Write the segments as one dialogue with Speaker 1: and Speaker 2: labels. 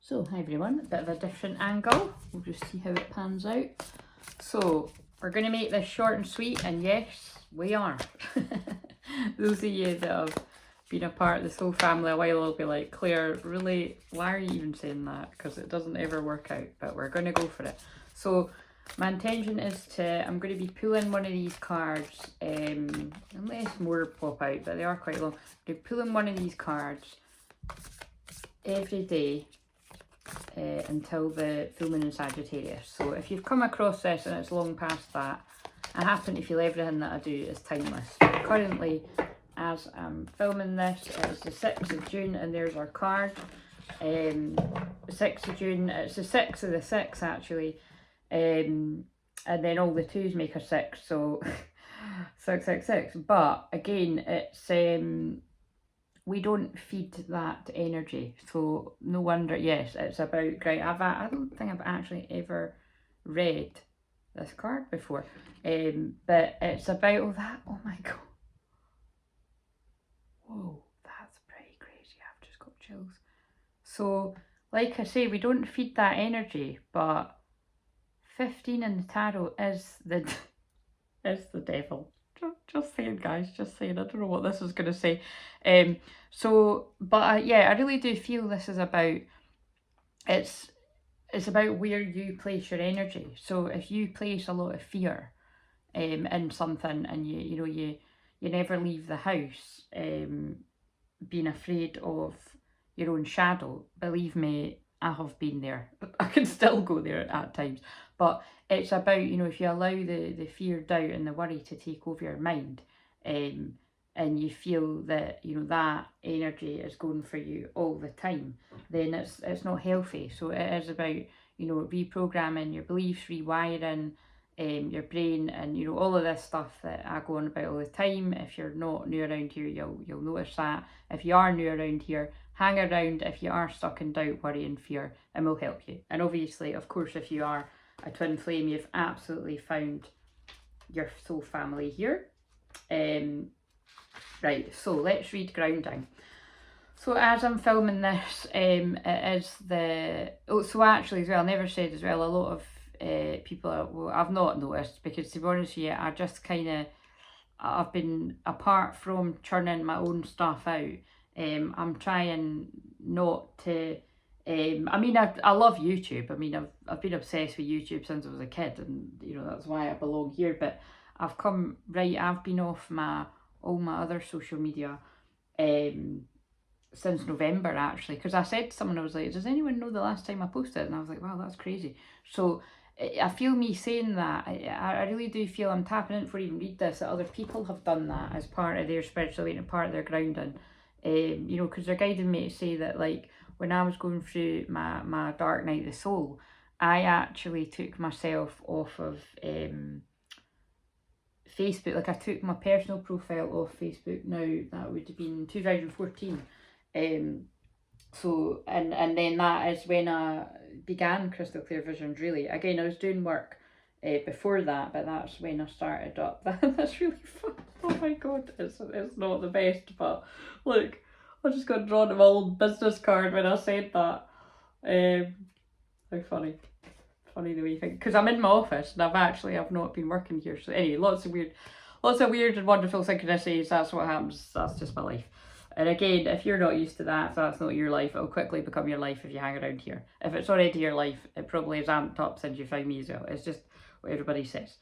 Speaker 1: So, hi everyone, a bit of a different angle. We'll just see how it pans out. So, we're going to make this short and sweet, and yes, we are. Those of you that have been a part of this whole family a while will be like, Claire, really, why are you even saying that? Because it doesn't ever work out, but we're going to go for it. So, my intention is I'm going to be pulling one of these cards, unless more pop out, but they are quite long. I'm going to be pulling one of these cards every day until the full moon in Sagittarius. So if you've come across this and it's long past that, I happen to feel everything that I do is timeless. Currently, as I'm filming this, it's the 6th of June and there's our card. 6th of June, it's the 6th of the 6th actually. And then all the 2's make a 6, so 666. But again, it's we don't feed that energy, so no wonder. Yes, it's about great. I don't think I've actually ever read this card before, but it's about all that. Oh my god! Whoa, that's pretty crazy. I've just got chills. So, like I say, we don't feed that energy, but 15 in the tarot is the devil. Just saying, guys, just saying. I don't know what this is going to say. Yeah, I really do feel this is about, it's about where you place your energy. So if you place a lot of fear in something, and you never leave the house, being afraid of your own shadow, believe me, I have been there. I can still go there at times. But it's about, if you allow the fear, doubt and the worry to take over your mind, and you feel that, that energy is going for you all the time, then it's not healthy. So it is about, reprogramming your beliefs, rewiring your brain, and, all of this stuff that I go on about all the time. If you're not new around here, you'll notice that. If you are new around here, hang around if you are stuck in doubt, worry and fear, and we'll help you. And obviously, of course, if you are a twin flame, you've absolutely found your soul family here. Right, so let's read grounding. So as I'm filming this, it is the... Oh, so actually as well, I never said as well, a lot of people, well, I've not noticed, because to be honest with you, I just kind of, I've been, apart from churning my own stuff out, I'm trying not to... I mean, I love YouTube. I mean, I've been obsessed with YouTube since I was a kid, and that's why I belong here. But I've been off all my other social media since November actually, because I said to someone, I was like, does anyone know the last time I posted? And I was like, wow, that's crazy. So I feel me saying that, I really do feel I'm tapping in, before I even read this, that other people have done that as part of their spirituality and part of their grounding. Because they're guiding me to say that, like, when I was going through my dark night of the soul, I actually took myself off of Facebook. Like, I took my personal profile off Facebook now. That would have been 2014. So, and then that is when I began Crystal Clear Visions, really. Again, I was doing work before that, but that's when I started up. That's really fun. Oh my god, it's not the best, but look, I just got drawn to my old business card when I said that. How funny. Funny the way you think, because I'm in my office and I've not been working here. So anyway, lots of weird and wonderful synchronicities. That's what happens. That's just my life. And again, if you're not used to that, if that's not your life, it'll quickly become your life if you hang around here. If it's already your life, it probably is amped up since you found me as well. It's just what everybody says.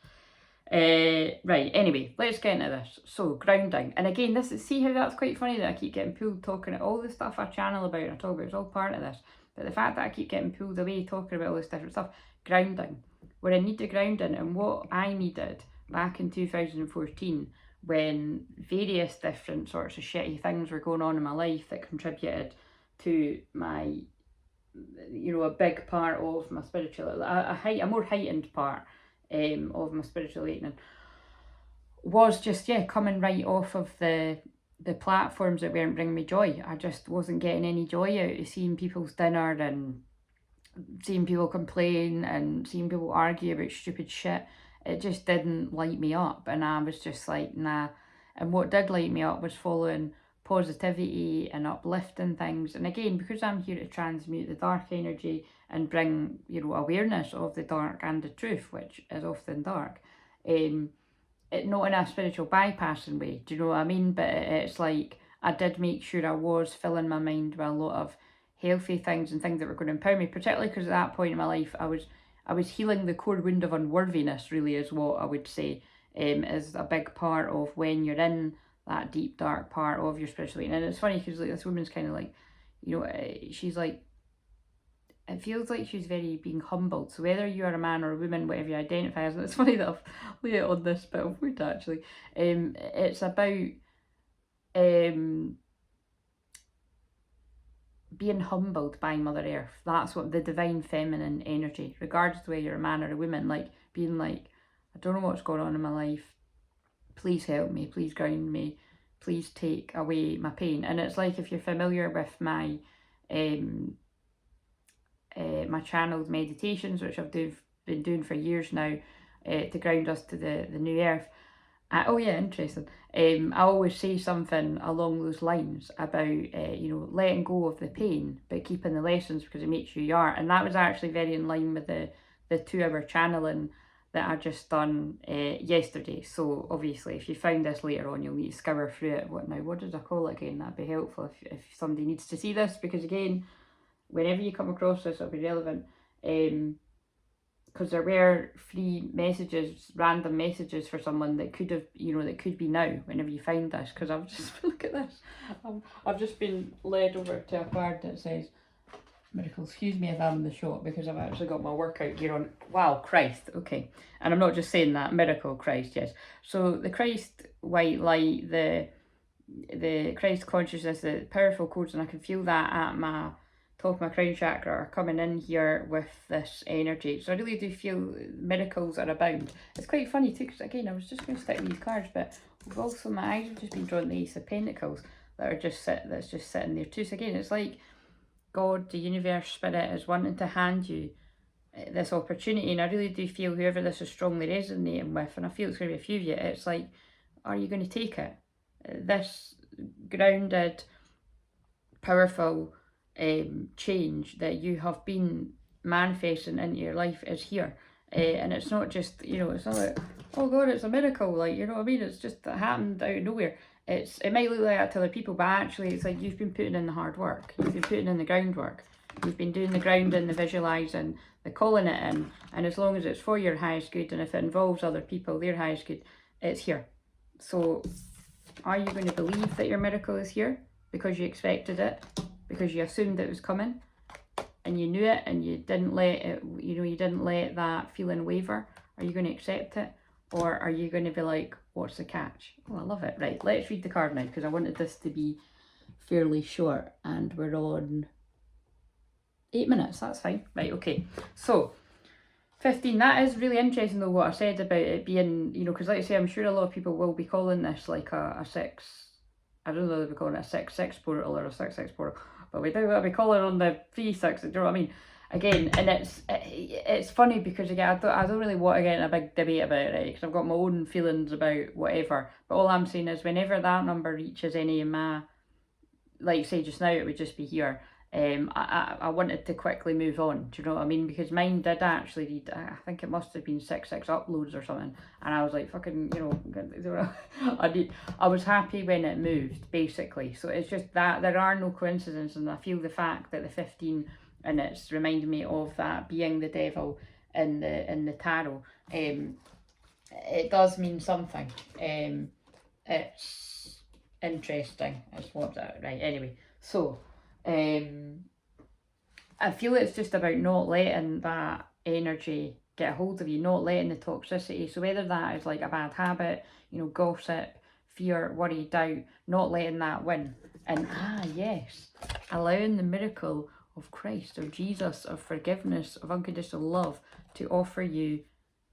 Speaker 1: Right, anyway, let's get into this. So, grounding. And again, see how that's quite funny that I keep getting pulled talking at all the stuff I channel about and I talk about, it's all part of this. But the fact that I keep getting pulled away talking about all this different stuff, grounding. Where I need the grounding, and what I needed back in 2014, when various different sorts of shitty things were going on in my life that contributed to my, a big part of my spiritual, a more heightened part of my spiritual awakening, was just, coming right off of the platforms that weren't bringing me joy. I just wasn't getting any joy out of seeing people's dinner and seeing people complain and seeing people argue about stupid shit. It just didn't light me up, and I was just like, nah. And what did light me up was following positivity and uplifting things. And again, because I'm here to transmute the dark energy and bring, you know, awareness of the dark and the truth, which is often dark, it not in a spiritual bypassing way, do you know what I mean? But it's like I did make sure I was filling my mind with a lot of healthy things and things that were going to empower me, particularly because at that point in my life I was healing the core wound of unworthiness, really, is what I would say, is a big part of when you're in that deep dark part of your spirituality. And it's funny because like this woman's kind of like, you know, she's like, it feels like she's very being humbled. So whether you are a man or a woman, whatever you identify as, and it's funny that I've laid it on this bit of wood actually, it's about being humbled by Mother Earth. That's what the divine feminine energy, regardless of whether you're a man or a woman, like being like, I don't know what's going on in my life, please help me, please ground me, please take away my pain. And it's like, if you're familiar with my my channeled meditations, which I've been doing for years now, to ground us to the new earth. Oh yeah, interesting. I always say something along those lines about, you know, letting go of the pain, but keeping the lessons because it makes you you are. And that was actually very in line with the 2-hour channeling that I just done yesterday. So obviously, if you found this later on, you'll need to scour through it. What did I call it again? That'd be helpful if somebody needs to see this, because again, whenever you come across this, it'll be relevant. Because there were free messages, random messages for someone that could have, you know, that could be now whenever you find this. Because I've just, look at this, I've just been led over to a card that says miracle. Excuse me if I'm in the shot, because I've actually got my workout gear on. Wow, Christ, okay. And I'm not just saying that, miracle, Christ, yes. So the Christ white light, the Christ consciousness, the powerful codes, and I can feel that at my top of my crown chakra are coming in here with this energy. So I really do feel miracles are abound. It's quite funny too, because again, I was just going to stick these cards, but also my eyes have just been drawn to the Ace of Pentacles that's just sitting there too. So again, it's like God, the universe, spirit is wanting to hand you this opportunity. And I really do feel whoever this is strongly resonating with, and I feel it's going to be a few of you, it's like, are you going to take it? This grounded, powerful change that you have been manifesting into your life is here. And it's not just, you know, it's not like, oh God, it's a miracle, like, you know what I mean? It's just that happened out of nowhere. It might look like that to other people, but actually it's like you've been putting in the hard work. You've been putting in the groundwork. You've been doing the grounding, the visualising, the calling it in. And as long as it's for your highest good, and if it involves other people, their highest good, it's here. So are you going to believe that your miracle is here because you expected it, because you assumed it was coming, and you knew it, and you didn't let it, you know, you didn't let that feeling waver? Are you going to accept it, or are you going to be like, what's the catch? Oh, I love it. Right, let's read the card now, because I wanted this to be fairly short, and we're on 8 minutes. That's fine. Right, okay. So 15, that is really interesting though, what I said about it being, you know, because like I say, I'm sure a lot of people will be calling this like a 6, I don't know if we're calling it a 6-6 portal or a 6-6 portal, but we do what we call it on the 3-6, do you know what I mean? Again, and it's funny because again, I don't really want to get in a big debate about it, right? Because I've got my own feelings about whatever. But all I'm saying is, whenever that number reaches any of my, like say just now, it would just be here. I wanted to quickly move on. Do you know what I mean? Because mine did actually read, I think it must have been 6-6 uploads or something, and I was like, fucking, you know, I was happy when it moved, basically. So it's just that there are no coincidences, and I feel the fact that the 15, and it's reminded me of that being the devil in the tarot. It does mean something. It's interesting. It's what's that right? Anyway, so I feel it's just about not letting that energy get a hold of you, not letting the toxicity. So whether that is like a bad habit, you know, gossip, fear, worry, doubt, not letting that win. And yes, allowing the miracle of Christ, of Jesus, of forgiveness, of unconditional love to offer you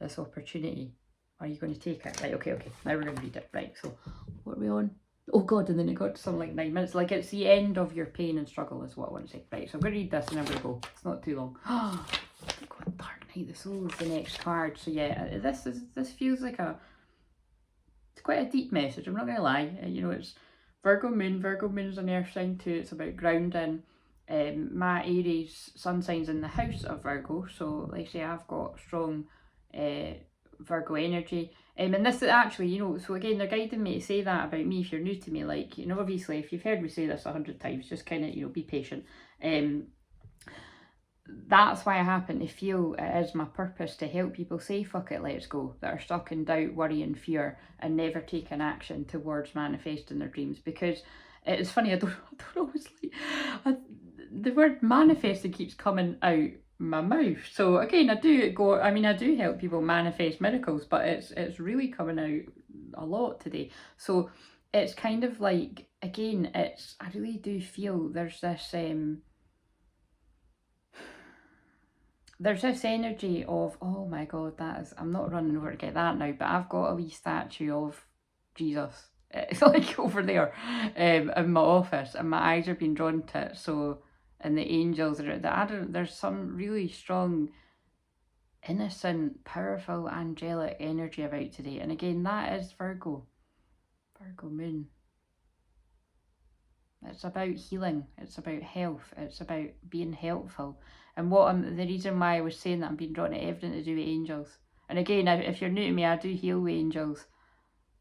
Speaker 1: this opportunity. Are you going to take it? Right, okay. Now we're going to read it. Right, so what are we on? Oh God, and then it got to something like 9 minutes. Like it's the end of your pain and struggle is what I want to say. Right, so I'm going to read this and then we go. It's not too long. Oh, God, Dark Night of the Soul is the next card. So yeah, this feels like it's quite a deep message. I'm not going to lie. You know, it's Virgo moon's an earth sign too. It's about grounding. My Aries sun sign's in the house of Virgo, so like I say, I've got strong Virgo energy. And this is actually, you know, so again, they're guiding me to say that about me if you're new to me. Like, you know, obviously, if you've heard me say this 100 times, just kind of, you know, be patient. That's why I happen to feel it is my purpose to help people say fuck it, let's go, that are stuck in doubt, worry and fear and never take an action towards manifesting their dreams. Because it's funny, I don't always like, the word manifesting keeps coming out my mouth. So again, I do help people manifest miracles, but it's really coming out a lot today. So it's kind of like, again, I really do feel there's this energy of, oh my god, I'm not running over to get that now, but I've got a wee statue of Jesus. It's like over there in my office, and my eyes are being drawn to it. So, and the angels there's some really strong, innocent, powerful, angelic energy about today. And again, that is Virgo moon. It's about healing, it's about health, it's about being helpful. And the reason why I was saying that I'm being drawn to everything to do with angels. And again, if you're new to me, I do heal with angels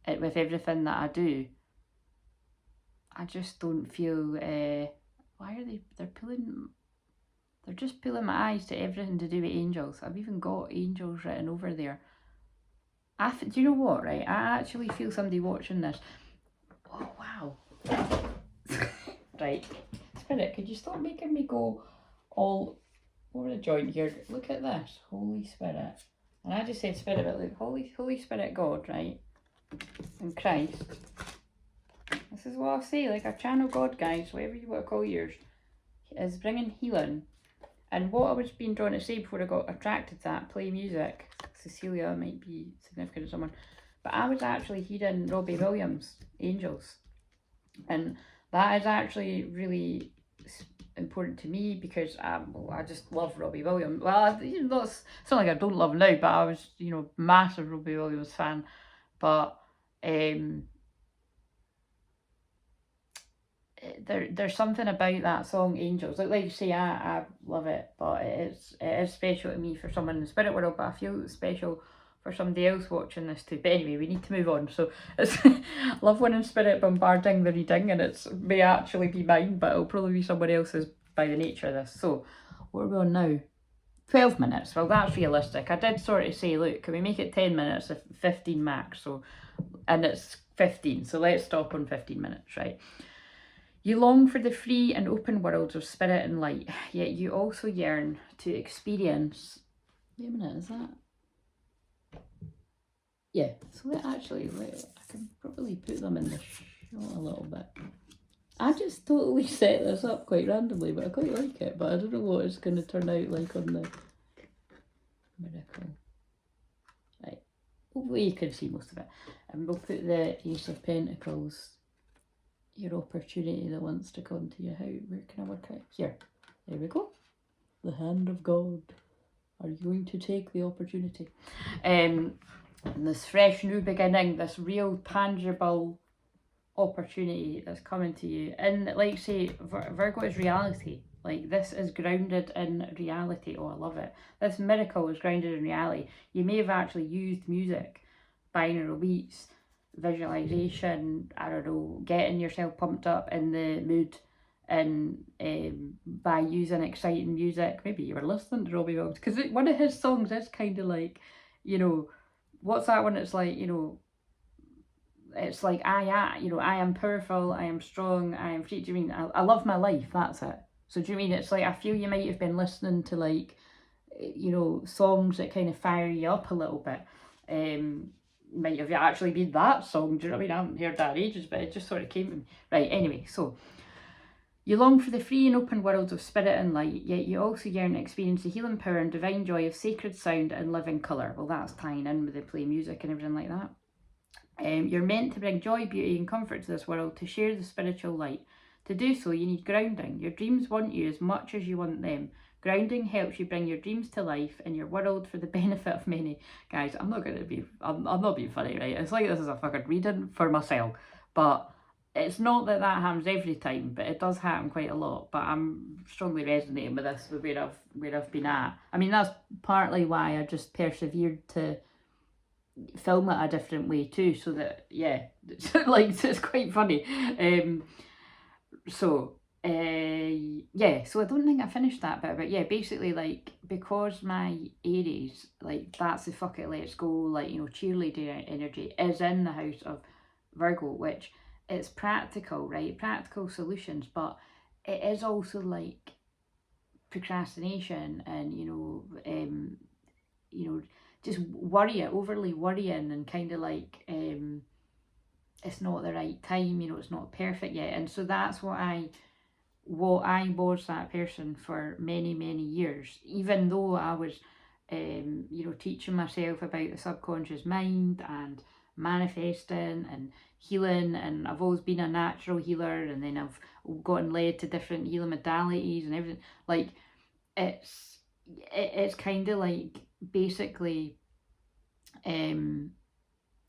Speaker 1: with everything that I do. I just don't feel, why are they're just pulling my eyes to everything to do with angels. I've even got angels written over there. Do you know what, right? I actually feel somebody watching this. Oh, wow. Right, Spirit, could you stop making me go all over the joint here? Look at this, Holy Spirit. And I just said Spirit, but look, Holy Spirit God, right? And Christ. This is what I say, like a channel God, guys, whatever you want to call yours, is bringing healing. And what I was being drawn to say before I got attracted to that, play music. Cecilia might be significant to someone. But I was actually hearing Robbie Williams' Angels. And that is actually really important to me because I just love Robbie Williams. Well, it's not like I don't love him now, but I was, massive Robbie Williams fan. But there's something about that song, Angels. Like you say, I love it, but it is special to me for someone in the spirit world. But I feel it's special for somebody else watching this too. But anyway, we need to move on. So it's love one in spirit bombarding the reading, and it may actually be mine, but it'll probably be someone else's by the nature of this. So what are we on now? 12 minutes. Well, that's realistic. I did sort of say, look, can we make it 10 minutes, 15 max? So, and it's 15, so let's stop on 15 minutes, right? You long for the free and open worlds of spirit and light, yet you also yearn to experience... Wait a minute, is that... Yeah, so I can probably put them in the shot a little bit. I just totally set this up quite randomly, but I quite like it. But I don't know what it's going to turn out like on the miracle. Right, hopefully you can see most of it. And we'll put the Ace of Pentacles, your opportunity that wants to come to you. Where can I work out? Here, there we go. The hand of God. Are you going to take the opportunity? This fresh new beginning, this real tangible opportunity that's coming to you. And like say, Virgo is reality. Like this is grounded in reality. Oh, I love it. This miracle is grounded in reality. You may have actually used music, binaural beats, visualization, I don't know, getting yourself pumped up in the mood, and by using exciting music. Maybe you were listening to Robbie Williams, because one of his songs is kind of like, what's that one? It's like, it's like I am powerful, I am strong, I am free. Do you mean I love my life? That's it. So do you mean it's like, I feel you might have been listening to like, songs that kind of fire you up a little bit. Might have actually been that song. Do you know what I mean? I haven't heard that in ages, but it just sort of came to me. Right, anyway, so you long for the free and open worlds of spirit and light, yet you also yearn to experience the healing power and divine joy of sacred sound and living colour. Well, that's tying in with the play music and everything like that. You're meant to bring joy, beauty and comfort to this world, to share the spiritual light. To do so, you need grounding. Your dreams want you as much as you want them. Grounding helps you bring your dreams to life in your world for the benefit of many. Guys, I'm not being funny, right? It's like this is a fucking reading for myself. But it's not that that happens every time, but it does happen quite a lot. But I'm strongly resonating with this, with where I've been at. I mean, that's partly why I just persevered to film it a different way too, so that, yeah, like, it's quite funny. Yeah, so I don't think I finished that bit, but yeah, basically, like, because my Aries, like, that's the fuck it, let's go, like, you know, cheerleader energy is in the house of Virgo, which it's practical, right? Practical solutions, but it is also like procrastination and, just overly worrying, and kind of like, it's not the right time, it's not perfect yet. And so that's what I was that person for many, many years, even though I was, teaching myself about the subconscious mind and manifesting and healing, and I've always been a natural healer, and then I've gotten led to different healing modalities and everything. Like, it's kind of like, basically, it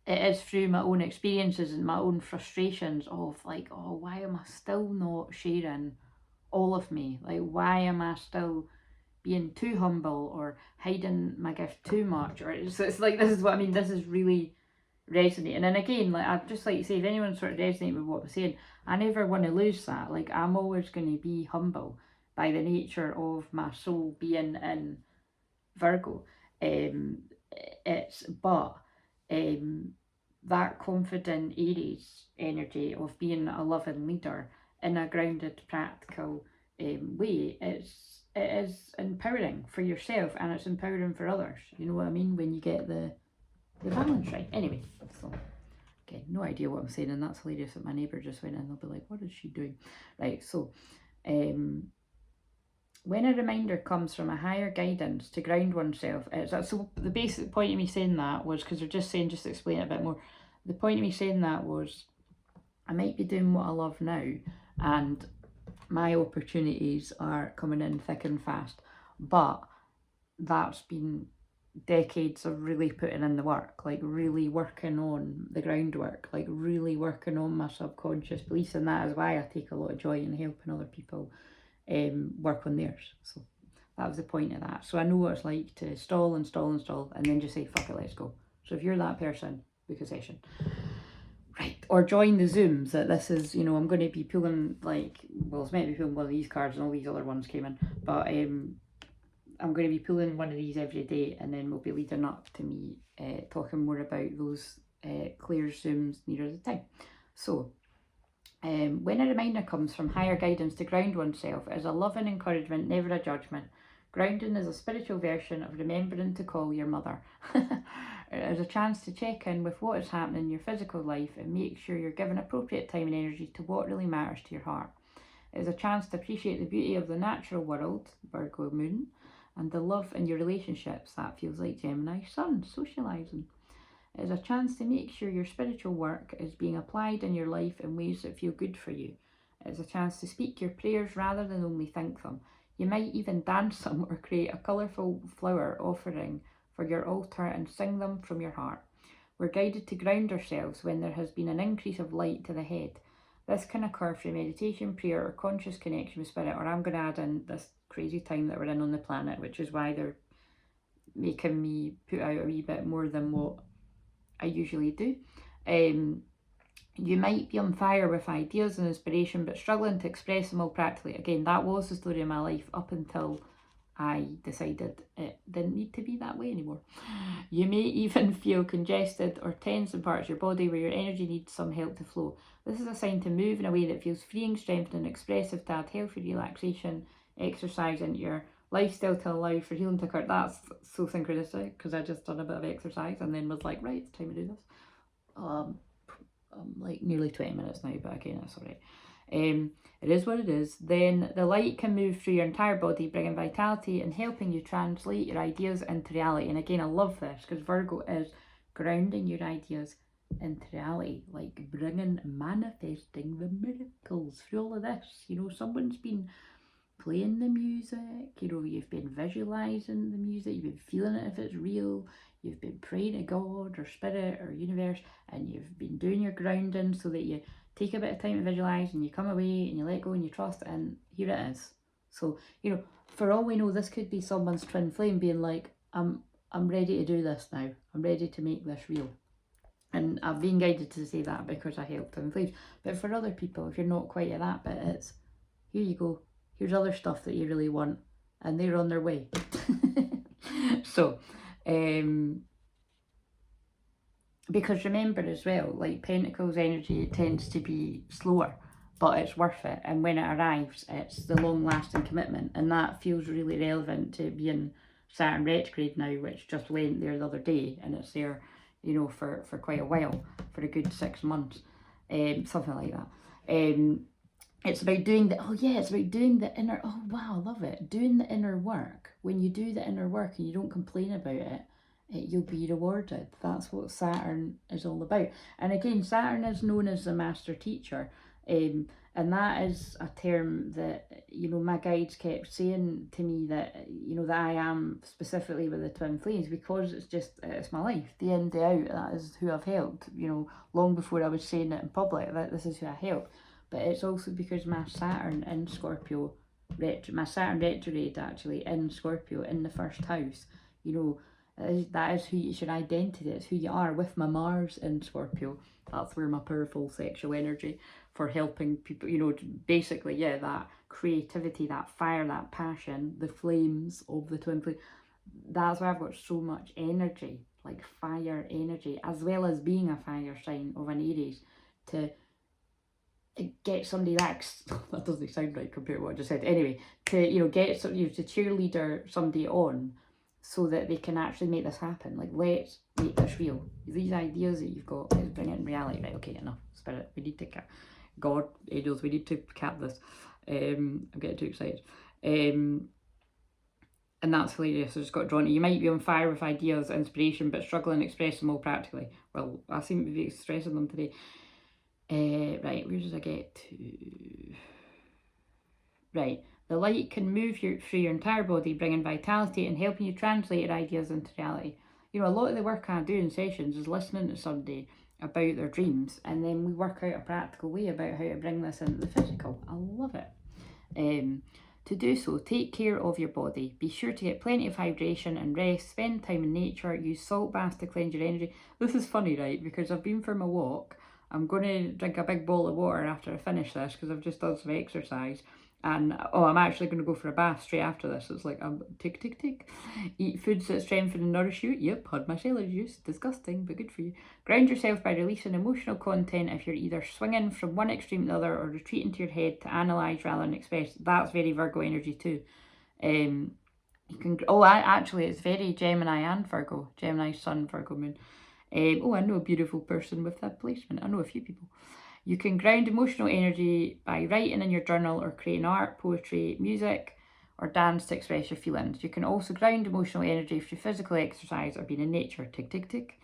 Speaker 1: is through my own experiences and my own frustrations of, like, oh, why am I still not sharing all of me? Like, why am I still being too humble or hiding my gift too much? Or it's like, this is what I mean, this is really resonating. And again, like, I'd just like to say, if anyone sort of resonates with what I'm saying, I never want to lose that. Like, I'm always going to be humble by the nature of my soul being in Virgo. That confident Aries energy of being a loving leader in a grounded, practical way, it is empowering for yourself, and it's empowering for others. You know what I mean? When you get the balance right. Anyway, so, okay, no idea what I'm saying, and that's hilarious that my neighbour just went in. They'll be like, what is she doing? Right, so, when a reminder comes from a higher guidance to ground oneself, so the basic point of me saying that was, because they're just saying, just to explain it a bit more, the point of me saying that was, I might be doing what I love now, and my opportunities are coming in thick and fast, but that's been decades of really putting in the work, like really working on the groundwork, like really working on my subconscious beliefs, and that is why I take a lot of joy in helping other people work on theirs. So that was the point of that. So I know what it's like to stall and stall and stall, and then just say, fuck it, let's go. So if you're that person, book a session. Right, or join the Zooms that this is, I'm going to be pulling, like, well, it's meant to be pulling one of these cards, and all these other ones came in, but I'm going to be pulling one of these every day, and then we'll be leading up to me talking more about those Claire Zooms nearer the time. So, when a reminder comes from higher guidance to ground oneself, it is a loving encouragement, never a judgment. Grounding is a spiritual version of remembering to call your mother. It is a chance to check in with what is happening in your physical life and make sure you're giving appropriate time and energy to what really matters to your heart. It is a chance to appreciate the beauty of the natural world, Virgo moon, and the love in your relationships. That feels like Gemini sun, socialising. It is a chance to make sure your spiritual work is being applied in your life in ways that feel good for you. It is a chance to speak your prayers rather than only think them. You might even dance them or create a colourful flower offering for your altar and sing them from your heart. We're guided to ground ourselves when there has been an increase of light to the head. This can occur through meditation, prayer, or conscious connection with spirit, or I'm going to add in this crazy time that we're in on the planet, which is why they're making me put out a wee bit more than what I usually do. You might be on fire with ideas and inspiration, but struggling to express them all practically. Again, that was the story of my life up until I decided it didn't need to be that way anymore. You may even feel congested or tense in parts of your body where your energy needs some help to flow. This is a sign to move in a way that feels freeing, strengthening, and expressive, to add healthy relaxation, exercise into your lifestyle to allow for healing to occur. That's so synchronistic, because I just done a bit of exercise and then was like, right, it's time to do this. Like nearly 20 minutes now, but again, that's all right. It is what it is. Then the light can move through your entire body, bringing vitality and helping you translate your ideas into reality. And again, I love this, because Virgo is grounding your ideas into reality, like manifesting the miracles through all of this. Someone's been playing the music, you've been visualizing the music, you've been feeling it if it's real, you've been praying to God or spirit or universe, and you've been doing your grounding so that you take a bit of time to visualise, and you come away and you let go and you trust, and here it is. So, you know, for all we know, this could be someone's twin flame being like, I'm ready to do this now. I'm ready to make this real. And I've been guided to say that because I help twin flames. But for other people, if you're not quite at that bit, it's, here you go. Here's other stuff that you really want, and they're on their way. So, because remember as well, like Pentacles energy tends to be slower, but it's worth it. And when it arrives, it's the long-lasting commitment. And that feels really relevant to being Saturn retrograde now, which just went there the other day. And it's there, you know, for quite a while, for a good 6 months, something like that. It's about doing the, it's about doing the inner, oh wow, I love it. Doing the inner work. When you do the inner work and you don't complain about it, you'll be rewarded. That's what Saturn is all about. And again, Saturn is known as the master teacher. And that is a term that, you know, my guides kept saying to me that, you know, that I am specifically with the twin flames, because it's my life. Day in, day out, that is who I've helped, you know, long before I was saying it in public, that this is who I help. But it's also because my Saturn in Scorpio, my Saturn retrograde actually in Scorpio in the first house, you know, that is who it's your identity, it's who you are. With my Mars in Scorpio, that's where my powerful sexual energy for helping people, you know, basically, yeah, that creativity, that fire, that passion, the flames of the twin flame, that's why I've got so much energy, like fire energy, as well as being a fire sign of an Aries, to get somebody that doesn't sound right compared to what I just said. Anyway, to, you know, get some, you know, to cheerleader somebody on so that they can actually make this happen. Like, let's make this real. These ideas that you've got, let's bring it in reality. Right, okay, enough. Spirit, we need to cap. God, angels, we need to cap this. I'm getting too excited. And that's hilarious. I just got drawn to, you might be on fire with ideas, inspiration, but struggling to express them all practically. Well, I seem to be expressing them today. Right, where does I get to? Right, the light can move through your entire body, bringing vitality and helping you translate your ideas into reality. You know, a lot of the work I do in sessions is listening to somebody about their dreams, and then we work out a practical way about how to bring this into the physical. I love it. To do so, take care of your body. Be sure to get plenty of hydration and rest. Spend time in nature. Use salt baths to cleanse your energy. This is funny, right? Because I've been for my walk. I'm going to drink a big bowl of water after I finish this, because I've just done some exercise. And, I'm actually going to go for a bath straight after this. It's like, tick, tick, tick. Eat foods that strengthen and nourish you. Yep, had my celery juice. Disgusting, but good for you. Ground yourself by releasing emotional content if you're either swinging from one extreme to the other or retreating to your head to analyse rather than express. That's very Virgo energy too. You can, actually, it's very Gemini and Virgo. Gemini, Sun, Virgo, Moon. I know a beautiful person with that placement. I know a few people. You can ground emotional energy by writing in your journal or creating art, poetry, music, or dance to express your feelings. You can also ground emotional energy through physical exercise or being in nature. Tick, tick, tick.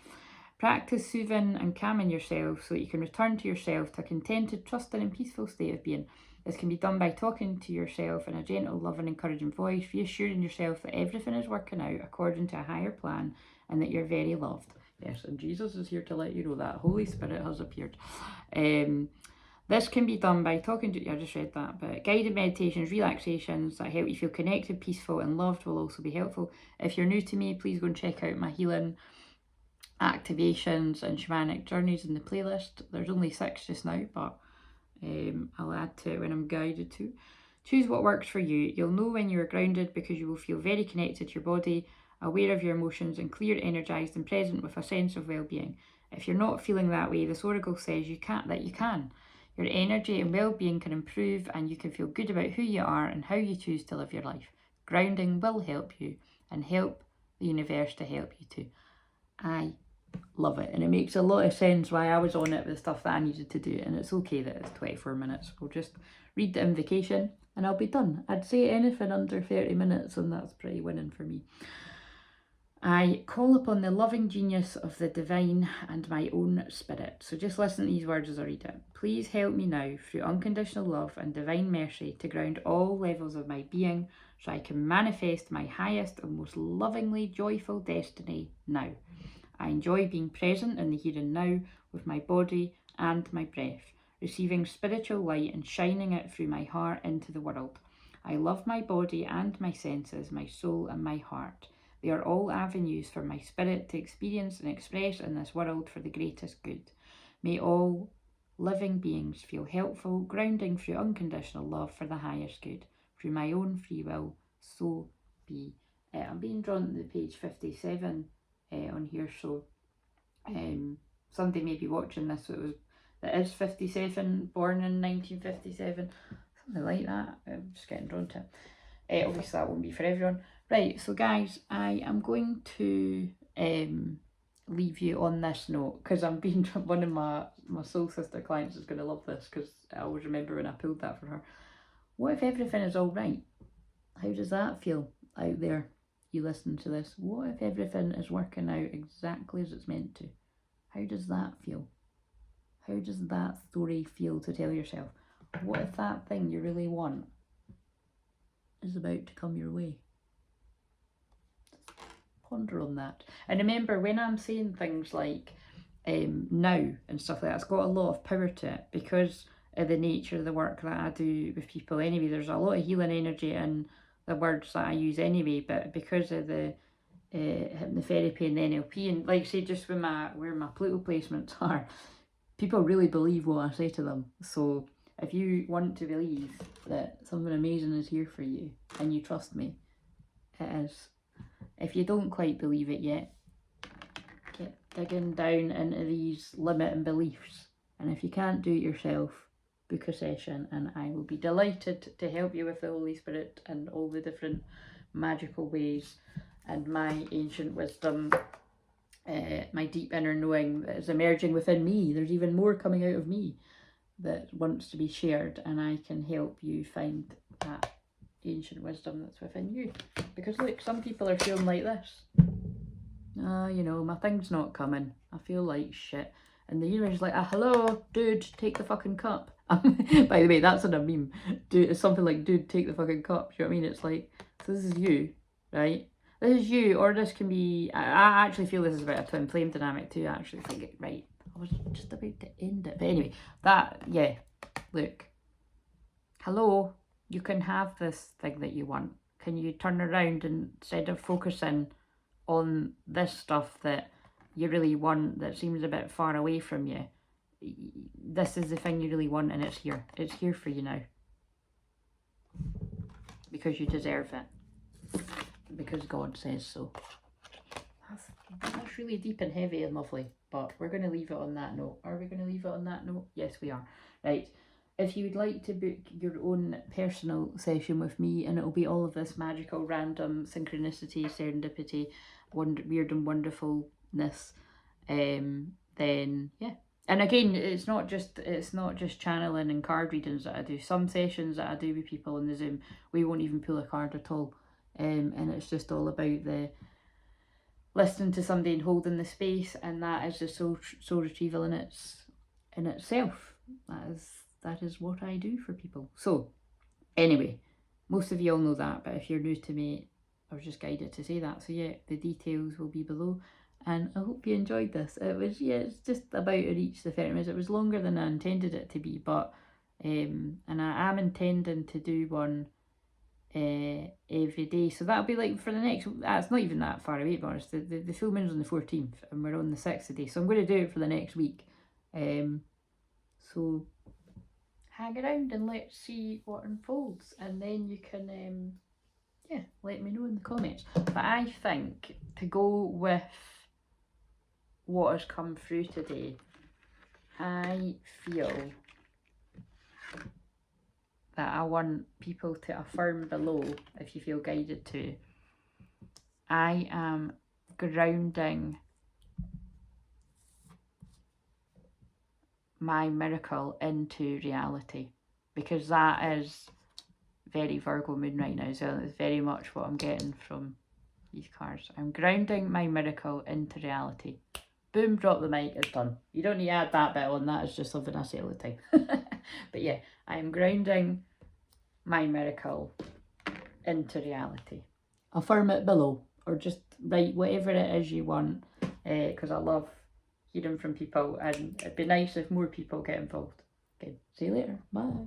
Speaker 1: Practice soothing and calming yourself so that you can return to yourself to a contented, trusting, and peaceful state of being. This can be done by talking to yourself in a gentle, loving, encouraging voice, reassuring yourself that everything is working out according to a higher plan and that you're very loved. Yes, and Jesus is here to let you know that. Holy Spirit has appeared. This can be done by talking to, I just read that, but guided meditations, relaxations that help you feel connected, peaceful, and loved will also be helpful. If you're new to me, please go and check out my healing activations and shamanic journeys in the playlist. There's only 6 just now, but I'll add to it when I'm guided to. Choose what works for you. You'll know when you're grounded because you will feel very connected to your body, aware of your emotions, and clear, energized, and present with a sense of well-being. If you're not feeling that way, this oracle says you can. Your energy and well-being can improve, and you can feel good about who you are and how you choose to live your life. Grounding will help you and help the universe to help you too. I love it, and it makes a lot of sense why I was on it with stuff that I needed to do, and it's okay that it's 24 minutes. We'll just read the invocation and I'll be done. I'd say anything under 30 minutes and that's pretty winning for me. I call upon the loving genius of the divine and my own spirit. So just listen to these words as I read it. Please help me now through unconditional love and divine mercy to ground all levels of my being so I can manifest my highest and most lovingly joyful destiny now. I enjoy being present in the here and now with my body and my breath. receiving spiritual light and shining it through my heart into the world. I love my body and my senses, my soul and my heart. They are all avenues for my spirit to experience and express in this world for the greatest good. May all living beings feel helpful, grounding through unconditional love for the highest good. Through my own free will, so be it. I'm being drawn to page 57 on here, so somebody may be watching this that is 57, born in 1957, something like that. I'm just getting drawn to it. Obviously that won't be for everyone. Right, so guys, I am going to leave you on this note, because I'm being one of my soul sister clients is going to love this, because I always remember when I pulled that for her. What if everything is all right? How does that feel out there, you listen to this? What if everything is working out exactly as it's meant to? How does that feel? How does that story feel to tell yourself? What if that thing you really want is about to come your way? Ponder on that. And remember, when I'm saying things like now and stuff like that, it's got a lot of power to it, because of the nature of the work that I do with people anyway. There's a lot of healing energy in the words that I use anyway, but because of the hypnotherapy and the NLP, and like I say, just where my Pluto placements are, people really believe what I say to them. So if you want to believe that something amazing is here for you and you trust me, it is. If you don't quite believe it yet, get digging down into these limiting beliefs. And if you can't do it yourself, book a session and I will be delighted to help you with the Holy Spirit and all the different magical ways and my ancient wisdom, my deep inner knowing that is emerging within me. There's even more coming out of me that wants to be shared, and I can help you find that ancient wisdom that's within you. Because look, some people are feeling like this. You know, my thing's not coming. I feel like shit. And the universe is like, hello, dude, take the fucking cup. By the way, that's in a meme. Dude, it's something like, dude, take the fucking cup. Do you know what I mean? It's like, so this is you, right? This is you, or this can be, I actually feel this is about a twin flame dynamic too. I actually think it, right. I was just about to end it. But anyway, yeah, look. Hello, you can have this thing that you want. Can you turn around and instead of focusing on this stuff that you really want that seems a bit far away from you, this is the thing you really want, and it's here. It's here for you now. Because you deserve it. Because God says so. That's really deep and heavy and lovely, but we're going to leave it on that note. Are we going to leave it on that note? Yes, we are. Right. If you would like to book your own personal session with me, and it'll be all of this magical, random synchronicity, serendipity, weird and wonderfulness, then yeah. And again, it's not just channeling and card readings that I do. Some sessions that I do with people in the Zoom, we won't even pull a card at all, and it's just all about the listening to somebody and holding the space, and that is the soul retrieval in itself. That is what I do for people. So anyway, most of you all know that, but if you're new to me, I was just guided to say that. So yeah, the details will be below, and I hope you enjoyed this. It was, yeah, it's just about to reach the 30 minutes. It was longer than I intended it to be, but and I am intending to do one every day, so that'll be like for the next, it's not even that far away to be honest. The full moon's on the 14th and we're on the 6th today, so I'm going to do it for the next week. So hang around and let's see what unfolds, and then you can yeah, let me know in the comments. But I think to go with what has come through today, I feel that I want people to affirm below, if you feel guided to. I am grounding my miracle into reality, because that is very Virgo moon right now, so it's very much what I'm getting from these cards. I'm grounding my miracle into reality. Boom, drop the mic, it's done. You don't need to add that bit on, that is just something I say all the time. But yeah, I'm grounding my miracle into reality. Affirm it below, or just write whatever it is you want, because I love hearing from people, and it'd be nice if more people get involved. Good. See you later. Bye.